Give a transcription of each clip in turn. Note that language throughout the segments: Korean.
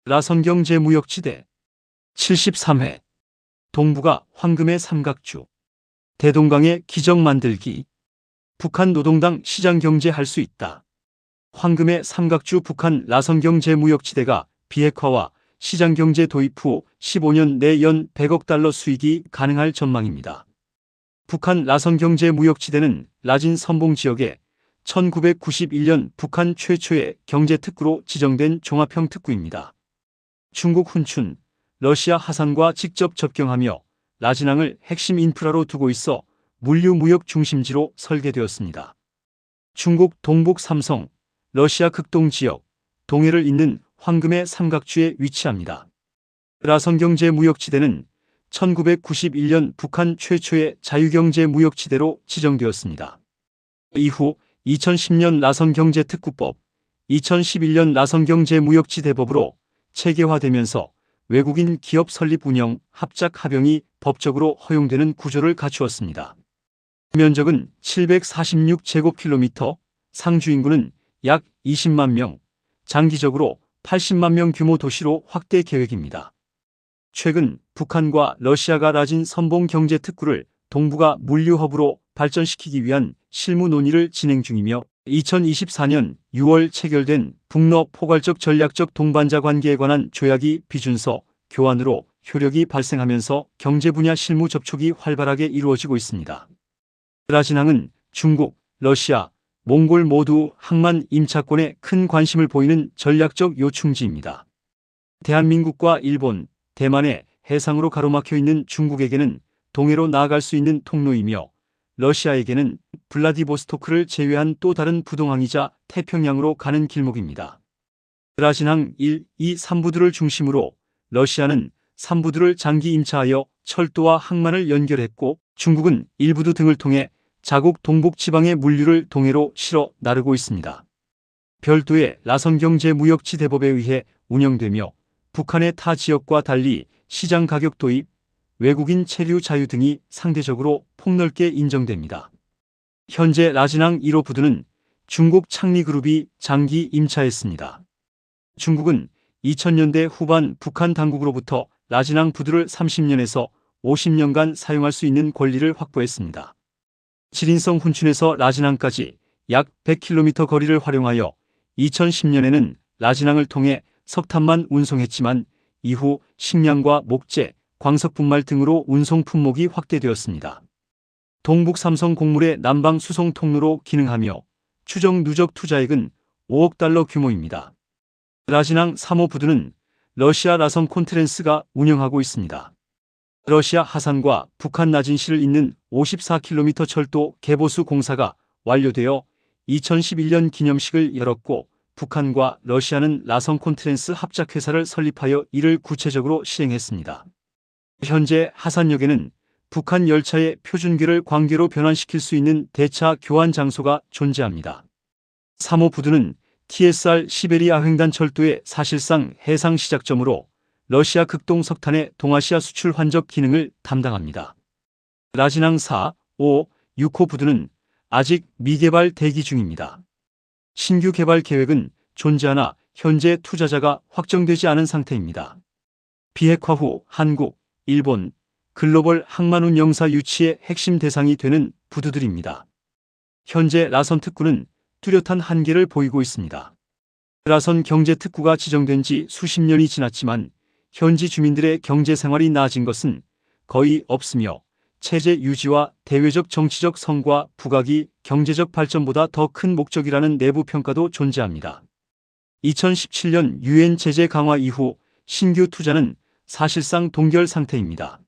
라선경제무역지대. 73회. 동북아 황금의 삼각주. 대동강의 기적 만들기. 북한 노동당 시장경제 할 수 있다. 황금의 삼각주 북한 라선경제무역지대가 비핵화와 시장경제 도입 후 15년 내 연 100억 달러 수익이 가능할 전망입니다. 북한 라선경제무역지대는 라진 선봉지역에 1991년 북한 최초의 경제특구로 지정된 종합형 특구입니다. 중국 훈춘, 러시아 하산과 직접 접경하며 라진항을 핵심 인프라로 두고 있어 물류무역 중심지로 설계되었습니다. 중국 동북 삼성, 러시아 극동 지역, 동해를 잇는 황금의 삼각주에 위치합니다. 라선경제무역지대는 1991년 북한 최초의 자유경제무역지대로 지정되었습니다. 이후 2010년 라선경제특구법, 2011년 라선경제무역지대법으로 체계화되면서 외국인 기업 설립 운영, 합작 합병이 법적으로 허용되는 구조를 갖추었습니다. 면적은 746제곱킬로미터, 상주인구는 약 20만 명, 장기적으로 80만 명 규모 도시로 확대 계획입니다. 최근 북한과 러시아가 라진 선봉 경제 특구를 동북아 물류허브로 발전시키기 위한 실무 논의를 진행 중이며 2024년 6월 체결된 북러 포괄적 전략적 동반자 관계에 관한 조약이 비준서 교환으로 효력이 발생하면서 경제 분야 실무 접촉이 활발하게 이루어지고 있습니다. 라진항은 중국, 러시아, 몽골 모두 항만 임차권에 큰 관심을 보이는 전략적 요충지입니다. 대한민국과 일본, 대만의 해상으로 가로막혀 있는 중국에게는 동해로 나아갈 수 있는 통로이며 러시아에게는 블라디보스토크를 제외한 또 다른 부동항이자 태평양으로 가는 길목입니다. 라진항 1, 2, 3부두를 중심으로 러시아는 3부두를 장기 임차하여 철도와 항만을 연결했고 중국은 1부두 등을 통해 자국 동북 지방의 물류를 동해로 실어 나르고 있습니다. 별도의 라선경제무역지대법에 의해 운영되며 북한의 타 지역과 달리 시장 가격 도입, 외국인 체류 자유 등이 상대적으로 폭넓게 인정됩니다. 현재 라진항 1호 부두는 중국 창리그룹이 장기 임차했습니다. 중국은 2000년대 후반 북한 당국으로부터 라진항 부두를 30년에서 50년간 사용할 수 있는 권리를 확보했습니다. 지린성 훈춘에서 라진항까지 약 100km 거리를 활용하여 2010년에는 라진항을 통해 석탄만 운송했지만 이후 식량과 목재, 광석분말 등으로 운송 품목이 확대되었습니다. 동북 삼성 곡물의 남방 수송 통로로 기능하며 추정 누적 투자액은 5억 달러 규모입니다. 라진항 3호 부두는 러시아 라선 콘트랜스가 운영하고 있습니다. 러시아 하산과 북한 나진시를 잇는 54km 철도 개보수 공사가 완료되어 2011년 기념식을 열었고 북한과 러시아는 라선 콘트랜스 합작회사를 설립하여 이를 구체적으로 실행했습니다. 현재 하산역에는 북한 열차의 표준궤를 광궤로 변환시킬 수 있는 대차 교환 장소가 존재합니다. 3호 부두는 TSR 시베리아 횡단 철도의 사실상 해상 시작점으로 러시아 극동 석탄의 동아시아 수출 환적 기능을 담당합니다. 라진항 4, 5, 6호 부두는 아직 미개발 대기 중입니다. 신규 개발 계획은 존재하나 현재 투자자가 확정되지 않은 상태입니다. 비핵화 후 한국, 일본, 글로벌 항만운영사 유치의 핵심 대상이 되는 부두들입니다. 현재 라선 특구는 뚜렷한 한계를 보이고 있습니다. 라선 경제 특구가 지정된 지 수십 년이 지났지만 현지 주민들의 경제 생활이 나아진 것은 거의 없으며 체제 유지와 대외적 정치적 성과 부각이 경제적 발전보다 더 큰 목적이라는 내부 평가도 존재합니다. 2017년 유엔 제재 강화 이후 신규 투자는 사실상 동결 상태입니다.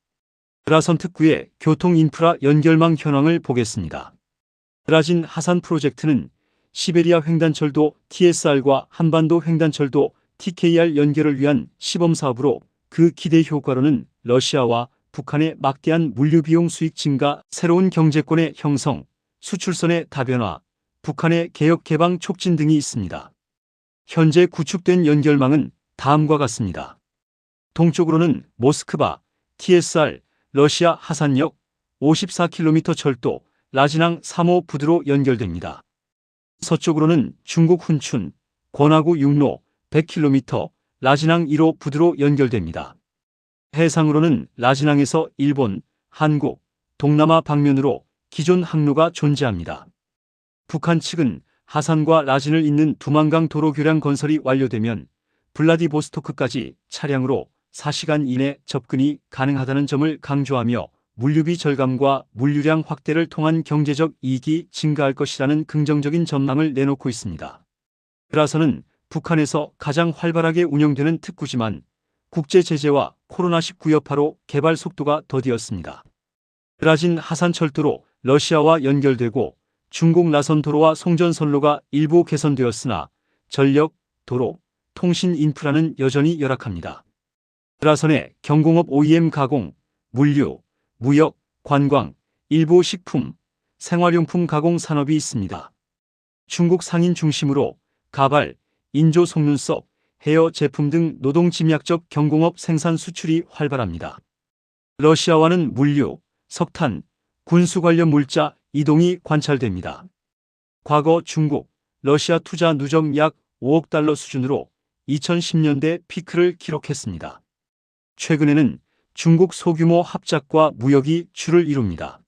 라선 특구의 교통 인프라 연결망 현황을 보겠습니다. 라진 하산 프로젝트는 시베리아 횡단철도 TSR과 한반도 횡단철도 TKR 연결을 위한 시범사업으로 그 기대 효과로는 러시아와 북한의 막대한 물류비용 수익 증가, 새로운 경제권의 형성, 수출선의 다변화, 북한의 개혁 개방 촉진 등이 있습니다. 현재 구축된 연결망은 다음과 같습니다. 동쪽으로는 모스크바, TSR, 러시아 하산역, 54km 철도, 라진항 3호 부두로 연결됩니다. 서쪽으로는 중국 훈춘, 권화구 육로, 100km, 라진항 1호 부두로 연결됩니다. 해상으로는 라진항에서 일본, 한국, 동남아 방면으로 기존 항로가 존재합니다. 북한 측은 하산과 라진을 잇는 두만강 도로 교량 건설이 완료되면 블라디보스토크까지 차량으로 4시간 이내 접근이 가능하다는 점을 강조하며 물류비 절감과 물류량 확대를 통한 경제적 이익이 증가할 것이라는 긍정적인 전망을 내놓고 있습니다. 그라선은 북한에서 가장 활발하게 운영되는 특구지만 국제 제재와 코로나19 여파로 개발 속도가 더디었습니다. 라진 하산철도로 러시아와 연결되고 중국 라선도로와 송전선로가 일부 개선되었으나 전력, 도로, 통신 인프라는 여전히 열악합니다. 라선에 경공업 OEM 가공, 물류, 무역, 관광, 일부 식품, 생활용품 가공 산업이 있습니다. 중국 상인 중심으로 가발, 인조 속눈썹, 헤어 제품 등 노동 침략적 경공업 생산 수출이 활발합니다. 러시아와는 물류, 석탄, 군수 관련 물자 이동이 관찰됩니다. 과거 중국, 러시아 투자 누적 약 5억 달러 수준으로 2010년대 피크를 기록했습니다. 최근에는 중국 소규모 합작과 무역이 주를 이룹니다.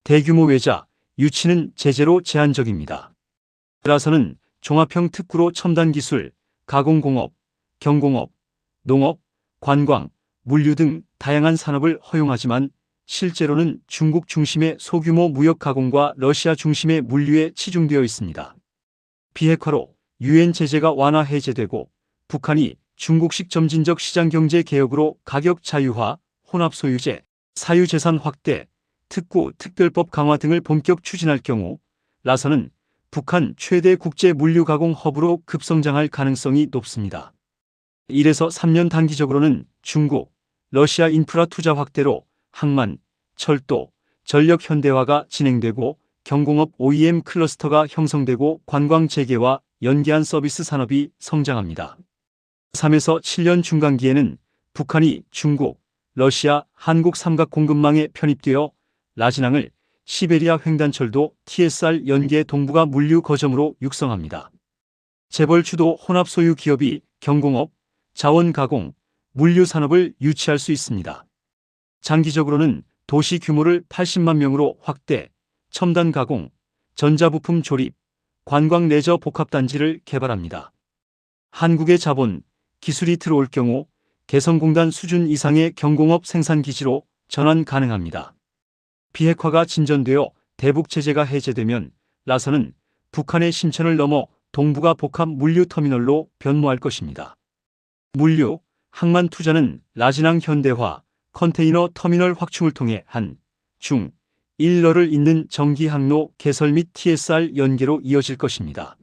대규모 외자, 유치는 제재로 제한적입니다. 따라서는 종합형 특구로 첨단 기술, 가공공업, 경공업, 농업, 관광, 물류 등 다양한 산업을 허용하지만 실제로는 중국 중심의 소규모 무역 가공과 러시아 중심의 물류에 치중되어 있습니다. 비핵화로 유엔 제재가 완화 해제되고 북한이 중국식 점진적 시장경제 개혁으로 가격 자유화, 혼합소유제, 사유재산 확대, 특구, 특별법 강화 등을 본격 추진할 경우 라선은 북한 최대 국제 물류 가공 허브로 급성장할 가능성이 높습니다. 1에서 3년 단기적으로는 중국, 러시아 인프라 투자 확대로 항만, 철도, 전력 현대화가 진행되고 경공업 OEM 클러스터가 형성되고 관광 재개와 연계한 서비스 산업이 성장합니다. 3에서 7년 중간기에는 북한이 중국, 러시아, 한국 삼각 공급망에 편입되어 라진항을 시베리아 횡단철도 TSR 연계 동북아 물류 거점으로 육성합니다. 재벌 주도 혼합 소유 기업이 경공업, 자원 가공, 물류 산업을 유치할 수 있습니다. 장기적으로는 도시 규모를 80만 명으로 확대, 첨단 가공, 전자부품 조립, 관광 레저 복합단지를 개발합니다. 한국의 자본, 기술이 들어올 경우 개성공단 수준 이상의 경공업 생산기지로 전환 가능합니다. 비핵화가 진전되어 대북 제재가 해제되면 라선은 북한의 신천을 넘어 동북아 복합 물류터미널로 변모할 것입니다. 물류, 항만 투자는 라진항 현대화, 컨테이너 터미널 확충을 통해 한, 중, 일러를 잇는 정기 항로 개설 및 TSR 연계로 이어질 것입니다.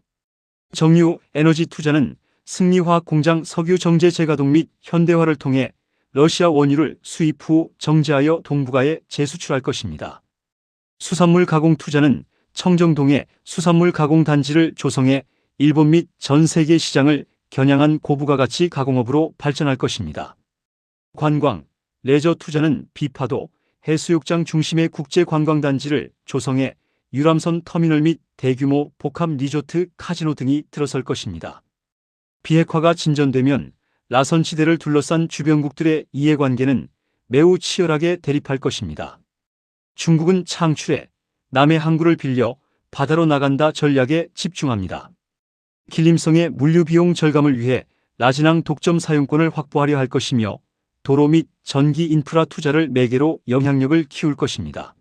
정유, 에너지 투자는 승리화학 공장 석유 정제 재가동 및 현대화를 통해 러시아 원유를 수입 후 정제하여 동북아에 재수출할 것입니다. 수산물 가공 투자는 청정동에 수산물 가공 단지를 조성해 일본 및 전 세계 시장을 겨냥한 고부가 가치 가공업으로 발전할 것입니다. 관광, 레저 투자는 비파도, 해수욕장 중심의 국제 관광단지를 조성해 유람선 터미널 및 대규모 복합 리조트, 카지노 등이 들어설 것입니다. 비핵화가 진전되면 라선지대를 둘러싼 주변국들의 이해관계는 매우 치열하게 대립할 것입니다. 중국은 창출해 남의 항구를 빌려 바다로 나간다 전략에 집중합니다. 길림성의 물류 비용 절감을 위해 라진항 독점 사용권을 확보하려 할 것이며 도로 및 전기 인프라 투자를 매개로 영향력을 키울 것입니다.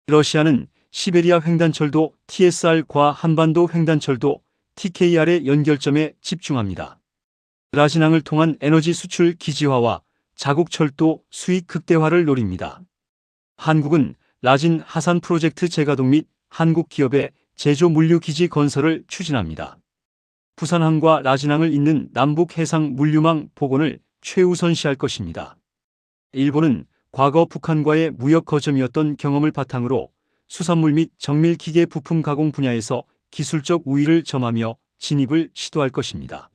러시아는 시베리아 횡단철도 TSR과 한반도 횡단철도 TKR의 연결점에 집중합니다. 라진항을 통한 에너지 수출 기지화와 자국 철도 수익 극대화를 노립니다. 한국은 라진 하산 프로젝트 재가동 및 한국 기업의 제조 물류 기지 건설을 추진합니다. 부산항과 라진항을 잇는 남북 해상 물류망 복원을 최우선시할 것입니다. 일본은 과거 북한과의 무역 거점이었던 경험을 바탕으로 수산물 및 정밀 기계 부품 가공 분야에서 기술적 우위를 점하며 진입을 시도할 것입니다.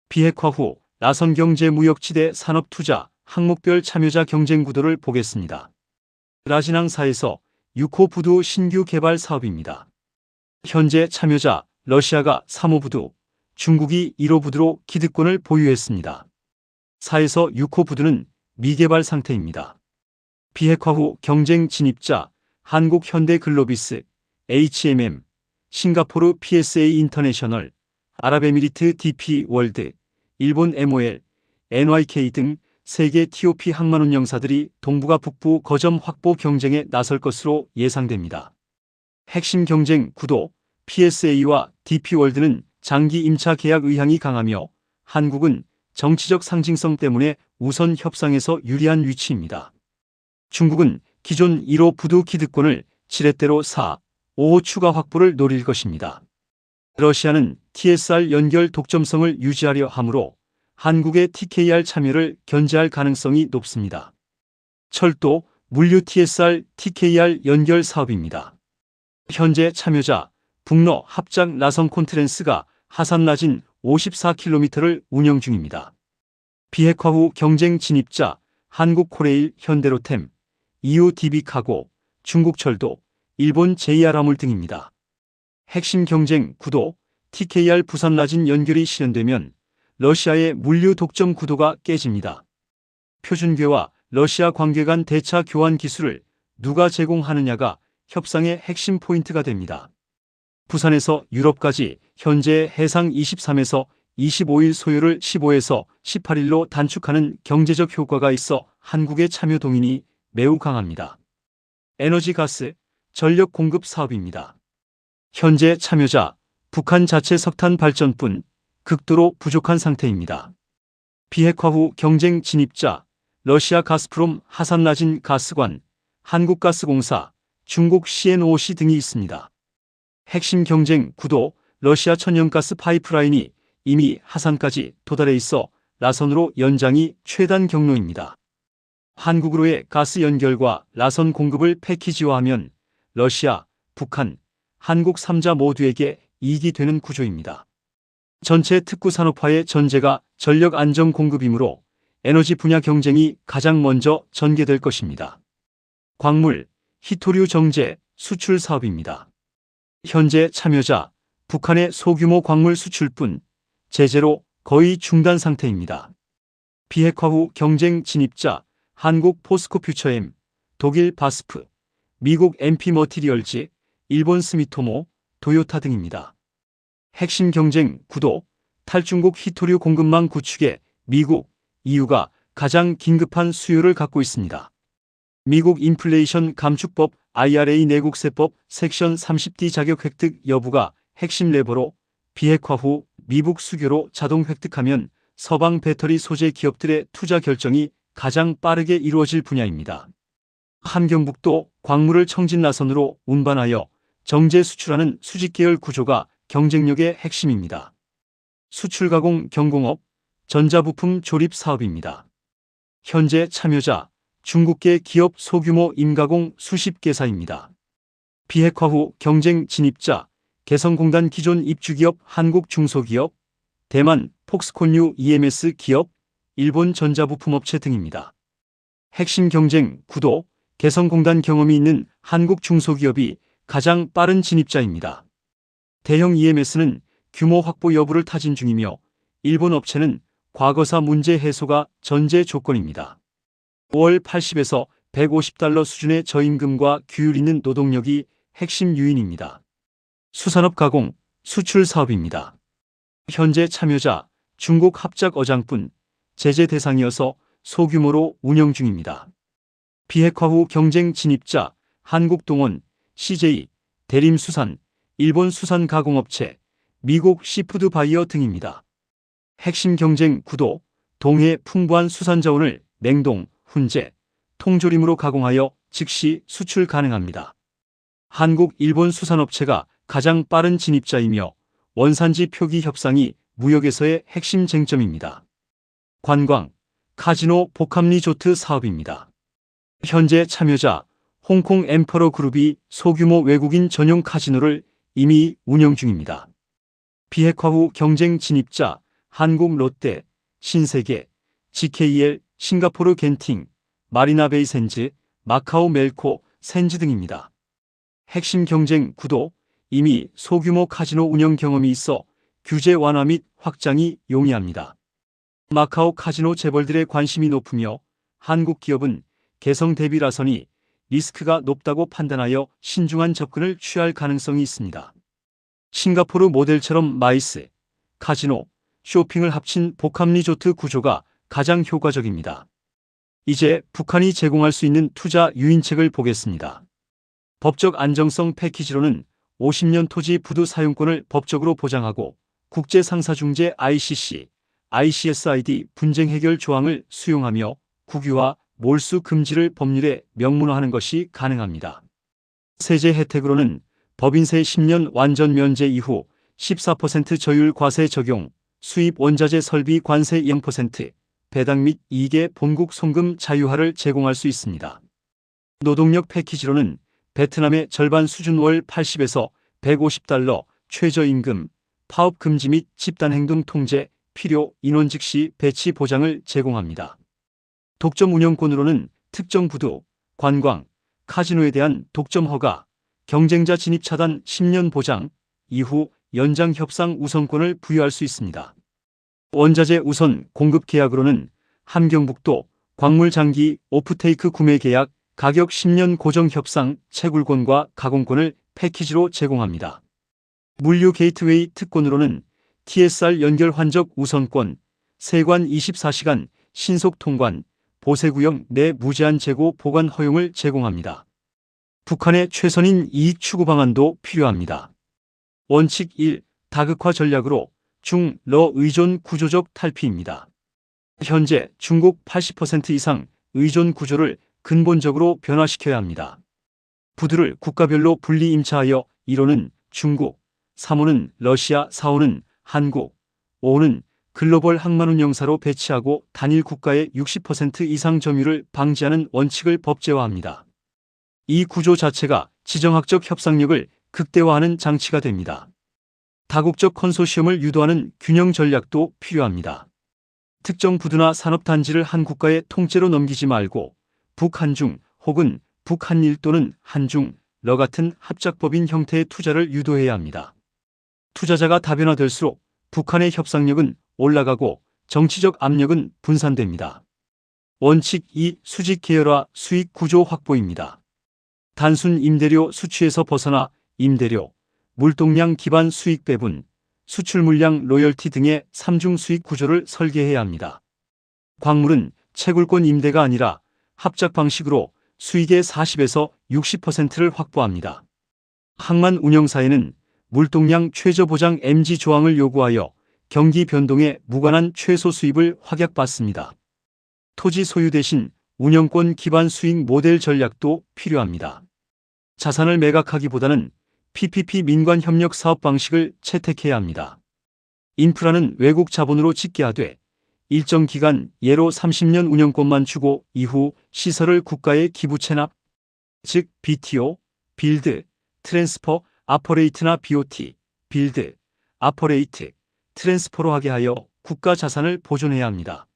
비핵화 후 라선 경제 무역지대 산업 투자 항목별 참여자 경쟁 구도를 보겠습니다. 라진항사에서 6호 부두 신규 개발 사업입니다. 현재 참여자 러시아가 3호 부두, 중국이 1호 부두로 기득권을 보유했습니다. 4에서 6호 부두는 미개발 상태입니다. 비핵화 후 경쟁 진입자 한국현대글로비스, HMM, 싱가포르 PSA 인터내셔널, 아랍에미리트 DP월드, 일본 MOL, NYK 등 세계 TOP 항만운영사들이 동북아 북부 거점 확보 경쟁에 나설 것으로 예상됩니다. 핵심 경쟁 구도 PSA와 DP월드는 장기 임차 계약 의향이 강하며 한국은 정치적 상징성 때문에 우선 협상에서 유리한 위치입니다. 중국은 기존 1호 부두 기득권을 7회대로 4, 5호 추가 확보를 노릴 것입니다. 러시아는 TSR 연결 독점성을 유지하려 하므로 한국의 TKR 참여를 견제할 가능성이 높습니다. 철도, 물류 TSR, TKR 연결 사업입니다. 현재 참여자 북러 합작 라선 콘트랜스가 하산 라진 54km를 운영 중입니다. 비핵화 후 경쟁 진입자 한국코레일, 현대로템, EU DB카고, 중국철도, 일본 JR화물 등입니다. 핵심 경쟁 구도 TKR 부산 라진 연결이 실현되면 러시아의 물류 독점 구도가 깨집니다. 표준궤와 러시아 관계 간 대차 교환 기술을 누가 제공하느냐가 협상의 핵심 포인트가 됩니다. 부산에서 유럽까지 현재 해상 23에서 25일 소요를 15에서 18일로 단축하는 경제적 효과가 있어 한국의 참여 동인이 매우 강합니다. 에너지 가스, 전력 공급 사업입니다. 현재 참여자 북한 자체 석탄 발전뿐 극도로 부족한 상태입니다. 비핵화 후 경쟁 진입자 러시아 가스프롬, 하산라진 가스관, 한국가스공사, 중국 CNOOC 등이 있습니다. 핵심 경쟁 구도 러시아 천연가스 파이프라인이 이미 하산까지 도달해 있어 라선으로 연장이 최단 경로입니다. 한국으로의 가스 연결과 라선 공급을 패키지화하면 러시아, 북한, 한국 3자 모두에게 이익이 되는 구조입니다. 전체 특구 산업화의 전제가 전력 안정 공급이므로 에너지 분야 경쟁이 가장 먼저 전개될 것입니다. 광물, 희토류 정제, 수출 사업입니다. 현재 참여자 북한의 소규모 광물 수출뿐 제재로 거의 중단 상태입니다. 비핵화 후 경쟁 진입자 한국 포스코퓨처엠, 독일 바스프, 미국 MP 머티리얼즈, 일본 스미토모, 도요타 등입니다. 핵심 경쟁 구도 탈중국 희토류 공급망 구축에 미국, EU가 가장 긴급한 수요를 갖고 있습니다. 미국 인플레이션 감축법 IRA 내국세법 섹션 30D 자격 획득 여부가 핵심 레버로 비핵화 후 미국 수교로 자동 획득하면 서방 배터리 소재 기업들의 투자 결정이 가장 빠르게 이루어질 분야입니다. 함경북도 광물을 청진 라선으로 운반하여 정제 수출하는 수직계열 구조가 경쟁력의 핵심입니다. 수출가공 경공업, 전자부품 조립 사업입니다. 현재 참여자 중국계 기업 소규모 임가공 수십 개사입니다. 비핵화 후 경쟁 진입자 개성공단 기존 입주기업 한국중소기업, 대만 폭스콘유 EMS 기업, 일본 전자부품업체 등입니다. 핵심 경쟁 구도 개성공단 경험이 있는 한국중소기업이 가장 빠른 진입자입니다. 대형 EMS는 규모 확보 여부를 타진 중이며 일본 업체는 과거사 문제 해소가 전제 조건입니다. 월 80에서 150달러 수준의 저임금과 규율 있는 노동력이 핵심 요인입니다. 수산업 가공, 수출 사업입니다. 현재 참여자 중국 합작 어장뿐 제재 대상이어서 소규모로 운영 중입니다. 비핵화 후 경쟁 진입자 한국동원, CJ, 대림수산, 일본 수산가공업체, 미국 시푸드 바이어 등입니다. 핵심 경쟁 구도 동해 풍부한 수산자원을 냉동, 훈제, 통조림으로 가공하여 즉시 수출 가능합니다. 한국, 일본 수산업체가 가장 빠른 진입자이며 원산지 표기 협상이 무역에서의 핵심 쟁점입니다. 관광, 카지노 복합 리조트 사업입니다. 현재 참여자 홍콩 엠퍼러 그룹이 소규모 외국인 전용 카지노를 이미 운영 중입니다. 비핵화 후 경쟁 진입자 한국 롯데, 신세계, GKL, 싱가포르 겐팅, 마리나베이 샌즈, 마카오 멜코, 샌즈 등입니다. 핵심 경쟁 구도 이미 소규모 카지노 운영 경험이 있어 규제 완화 및 확장이 용이합니다. 마카오 카지노 재벌들의 관심이 높으며 한국 기업은 개성 대비라서니 리스크가 높다고 판단하여 신중한 접근을 취할 가능성이 있습니다. 싱가포르 모델처럼 마이스, 카지노, 쇼핑을 합친 복합 리조트 구조가 가장 효과적입니다. 이제 북한이 제공할 수 있는 투자 유인책을 보겠습니다. 법적 안정성 패키지로는 50년 토지 부두 사용권을 법적으로 보장하고 국제상사중재 ICC, ICSID 분쟁 해결 조항을 수용하며 국유화, 몰수 금지를 법률에 명문화하는 것이 가능합니다. 세제 혜택으로는 법인세 10년 완전 면제 이후 14% 저율 과세 적용, 수입 원자재 설비 관세 0%, 배당 및 이익의 본국 송금 자유화를 제공할 수 있습니다. 노동력 패키지로는 베트남의 절반 수준 월 80에서 150달러 최저임금, 파업 금지 및 집단행동 통제, 필요 인원 즉시 배치 보장을 제공합니다. 독점 운영권으로는 특정 부두, 관광, 카지노에 대한 독점 허가, 경쟁자 진입 차단 10년 보장, 이후 연장 협상 우선권을 부여할 수 있습니다. 원자재 우선 공급 계약으로는 함경북도 광물 장기 오프테이크 구매 계약, 가격 10년 고정 협상, 채굴권과 가공권을 패키지로 제공합니다. 물류 게이트웨이 특권으로는 TSR 연결 환적 우선권, 세관 24시간 신속 통관, 보세구역 내 무제한 재고 보관 허용을 제공합니다. 북한의 최선인 이익 추구 방안도 필요합니다. 원칙 1. 다극화 전략으로 중, 러 의존 구조적 탈피입니다. 현재 중국 80% 이상 의존 구조를 근본적으로 변화시켜야 합니다. 부두를 국가별로 분리 임차하여 1호는 중국, 3호는 러시아, 4호는 한국, 5호는 글로벌 항만운영사로 배치하고 단일 국가의 60% 이상 점유를 방지하는 원칙을 법제화합니다. 이 구조 자체가 지정학적 협상력을 극대화하는 장치가 됩니다. 다국적 컨소시엄을 유도하는 균형 전략도 필요합니다. 특정 부두나 산업단지를 한 국가의 통째로 넘기지 말고 북한중 혹은 북한일 또는 한중, 러 같은 합작법인 형태의 투자를 유도해야 합니다. 투자자가 다변화될수록 북한의 협상력은 올라가고 정치적 압력은 분산됩니다. 원칙 2. 수직 계열화 수익 구조 확보입니다. 단순 임대료 수취에서 벗어나 임대료, 물동량 기반 수익 배분, 수출 물량 로열티 등의 3중 수익 구조를 설계해야 합니다. 광물은 채굴권 임대가 아니라 합작 방식으로 수익의 40에서 60%를 확보합니다. 항만 운영사에는 물동량 최저 보장 MG 조항을 요구하여 경기 변동에 무관한 최소 수입을 확약받습니다. 토지 소유 대신 운영권 기반 수익 모델 전략도 필요합니다. 자산을 매각하기보다는 PPP 민관 협력 사업 방식을 채택해야 합니다. 인프라는 외국 자본으로 집계하되 일정 기간 예로 30년 운영권만 주고 이후 시설을 국가에 기부 체납, 즉 BTO, 빌드, 트랜스퍼, 아퍼레이트나 BOT, 빌드, 아퍼레이트, 트랜스퍼로 하게 하여 국가 자산을 보존해야 합니다.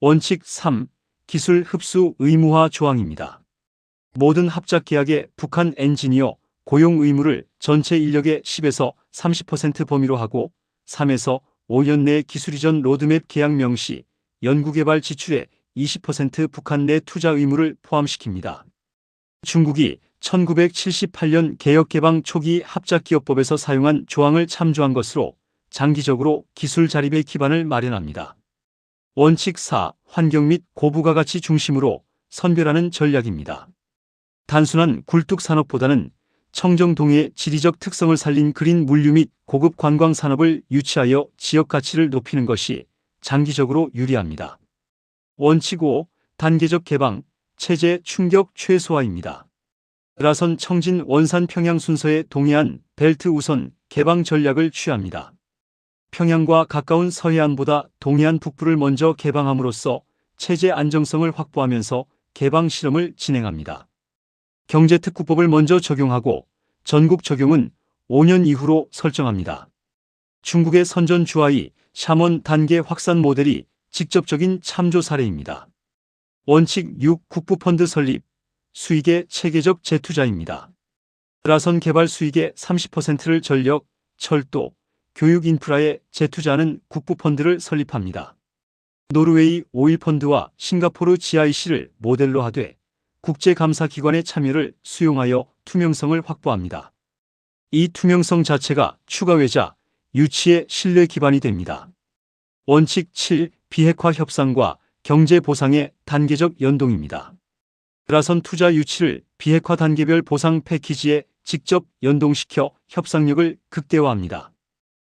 원칙 3. 기술 흡수 의무화 조항입니다. 모든 합작 계약의 북한 엔지니어 고용 의무를 전체 인력의 10에서 30% 범위로 하고 3에서 5년 내 기술 이전 로드맵 계약 명시, 연구개발 지출의 20% 북한 내 투자 의무를 포함시킵니다. 중국이 1978년 개혁개방 초기 합작기업법에서 사용한 조항을 참조한 것으로 장기적으로 기술 자립의 기반을 마련합니다. 원칙 4. 환경 및 고부가가치 중심으로 선별하는 전략입니다. 단순한 굴뚝산업보다는 청정동해의 지리적 특성을 살린 그린 물류 및 고급 관광 산업을 유치하여 지역 가치를 높이는 것이 장기적으로 유리합니다. 원칙 5. 단계적 개방, 체제 충격 최소화입니다. 라선 청진 원산 평양 순서의 동해안 벨트 우선 개방 전략을 취합니다. 평양과 가까운 서해안보다 동해안 북부를 먼저 개방함으로써 체제 안정성을 확보하면서 개방 실험을 진행합니다. 경제특구법을 먼저 적용하고 전국 적용은 5년 이후로 설정합니다. 중국의 선전주하이 샤먼 단계 확산 모델이 직접적인 참조 사례입니다. 원칙 6. 국부펀드 설립, 수익의 체계적 재투자입니다. 라선 개발 수익의 30%를 전력, 철도, 교육 인프라에 재투자하는 국부펀드를 설립합니다. 노르웨이 오일펀드와 싱가포르 GIC를 모델로 하되 국제감사기관의 참여를 수용하여 투명성을 확보합니다. 이 투명성 자체가 추가 외자 유치의 신뢰 기반이 됩니다. 원칙 7. 비핵화 협상과 경제 보상의 단계적 연동입니다. 라선 투자 유치를 비핵화 단계별 보상 패키지에 직접 연동시켜 협상력을 극대화합니다.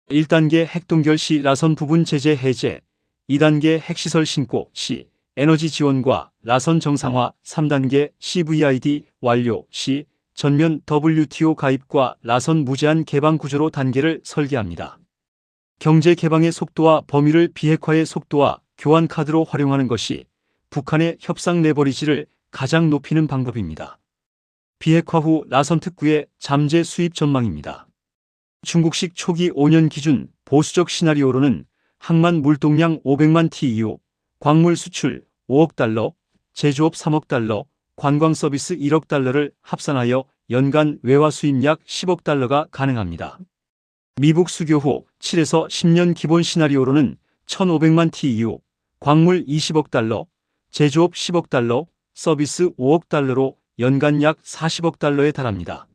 1단계 핵동결 시 라선 부분 제재 해제, 2단계 핵시설 신고 시 에너지 지원과 라선 정상화, 3단계 CVID 완료 시 전면 WTO 가입과 라선 무제한 개방 구조로 단계를 설계합니다. 경제 개방의 속도와 범위를 비핵화의 속도와 교환 카드로 활용하는 것이 북한의 협상 레버리지를 가장 높이는 방법입니다. 비핵화 후 라선 특구의 잠재 수입 전망입니다. 중국식 초기 5년 기준 보수적 시나리오로는 항만 물동량 500만 TEU, 광물 수출 5억 달러, 제조업 3억 달러, 관광 서비스 1억 달러를 합산하여 연간 외화 수입 약 10억 달러가 가능합니다. 미북 수교 후 7에서 10년 기본 시나리오로는 1,500만 TEU, 광물 20억 달러, 제조업 10억 달러, 서비스 5억 달러로 연간 약 40억 달러에 달합니다.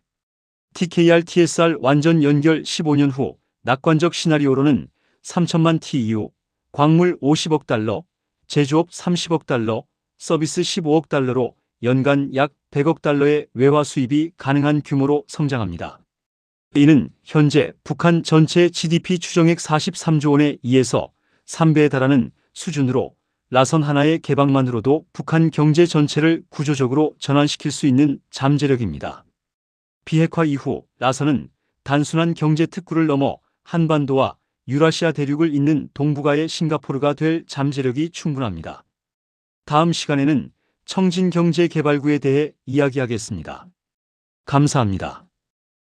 TKR-TSR 완전 연결 15년 후 낙관적 시나리오로는 3천만 TEU, 광물 50억 달러, 제조업 30억 달러, 서비스 15억 달러로 연간 약 100억 달러의 외화 수입이 가능한 규모로 성장합니다. 이는 현재 북한 전체 GDP 추정액 43조 원의 2에서 3배에 달하는 수준으로 라선 하나의 개방만으로도 북한 경제 전체를 구조적으로 전환시킬 수 있는 잠재력입니다. 비핵화 이후 라선은 단순한 경제 특구를 넘어 한반도와 유라시아 대륙을 잇는 동북아의 싱가포르가 될 잠재력이 충분합니다. 다음 시간에는 청진경제개발구에 대해 이야기하겠습니다. 감사합니다.